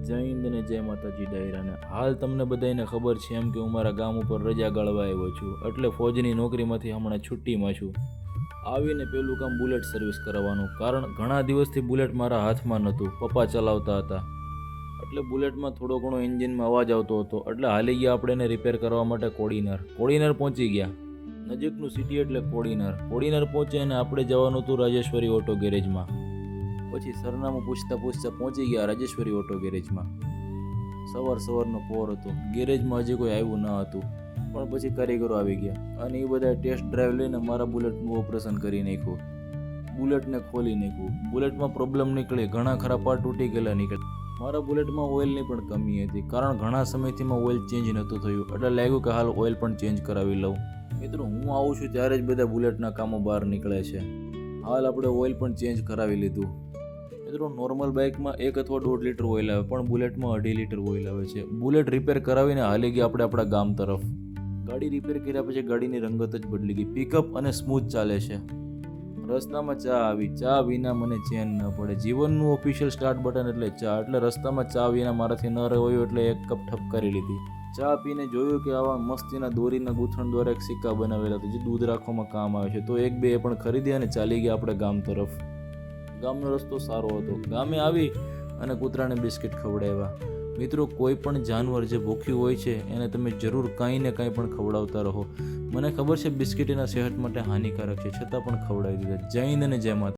જય હિન્દ ને જય માતાજી ડાયરાને હાલ તમને બધાને ખબર છે એમ કે હું મારા ગામ ઉપર રજા ગાળવા આવ્યો છું, એટલે ફોજની નોકરીમાંથી હમણાં છુટ્ટીમાં છું. આવીને પેલું કામ બુલેટ સર્વિસ કરાવવાનું, કારણ ઘણા દિવસથી બુલેટ મારા હાથમાં નહોતું, પપ્પા ચલાવતા હતા. એટલે બુલેટમાં થોડો ઘણો એન્જિનમાં અવાજ આવતો હતો, એટલે હાલી ગયા આપણે એને રિપેર કરવા માટે કોડીનાર પહોંચી ગયા. નજીકનું સિટી એટલે કોડીનાર પહોંચે અને આપણે જવાનું હતું રાજેશ્વરી ઓટો ગેરેજમાં. પછી સરનામું પૂછતા પહોંચી ગયા રાજેશ્વરી ઓટો ગેરેજમાં. સવારનો પોર હતો, ગેરેજમાં હજી કોઈ આવ્યું ન હતું, પણ પછી કારીગરો આવી ગયા અને એ બધા ટેસ્ટ ડ્રાઈવ લઈને મારા બુલેટનું ઓપરેશન કરી નાખ્યું. બુલેટને ખોલી નાખ્યું. બુલેટમાં પ્રોબ્લેમ નીકળી, ઘણા ખરા પાર્ટ તૂટી ગયેલા નીકળ્યા. મારા બુલેટમાં ઓઇલની પણ કમી હતી, કારણ ઘણા સમયથી ઓઇલ ચેન્જ નહોતું થયું, એટલે લાગ્યું કે હાલ ઓઇલ પણ ચેન્જ કરાવી લઉં. મિત્રો, હું આવું છું ત્યારે જ બધા બુલેટના કામો બહાર નીકળે છે. હાલ આપણે ઓઇલ પણ ચેન્જ કરાવી લીધું. મિત્રો, નોર્મલ બાઇકમાં 1 અથવા 1.5 લીટર ઓઇલ આવે, પણ બુલેટમાં 2.5 લીટર ઓઇલ આવે છે. બુલેટ રિપેર કરાવીને હાલી ગયા આપણે આપણા ગામ તરફ. ગાડી રિપેર કર્યા પછી ગાડીની રંગત જ બદલી ગઈ, પિકઅપ અને સ્મૂથ ચાલે છે. રસ્તામાં ચા આવી, ચા વિના મને ચેન ન પડે. જીવનનું ઓફિશિયલ સ્ટાર્ટ બટન એટલે ચા, એટલે રસ્તામાં ચા વિના મારાથી ન રહેવાયું, એટલે 1 કપ ઠપકારી લીધી. ચા પીને જોયું કે આવા મસ્તીના દોરીના ગૂંથણ દ્વારા એક સિક્કા બનાવેલા હતા, જે દૂધ રાખવામાં કામ આવે છે. તો 1-2 એ પણ ખરીદી અને ચાલી ગયા આપણે ગામ તરફ. ગામનો રસ્તો સારો હતો. ગામે આવી અને કૂતરાને બિસ્કિટ ખવડાવ્યા. મિત્રો, કોઈ પણ જાનવર જે ભૂખ્યું હોય છે એને તમે જરૂર કાંઈ ને કાંઈ પણ ખવડાવતા રહો. મને ખબર છે બિસ્કિટ એના સેહત માટે હાનિકારક છે, છતાં પણ ખવડાવી દીધા. જય હિન્દ અને જય માતા.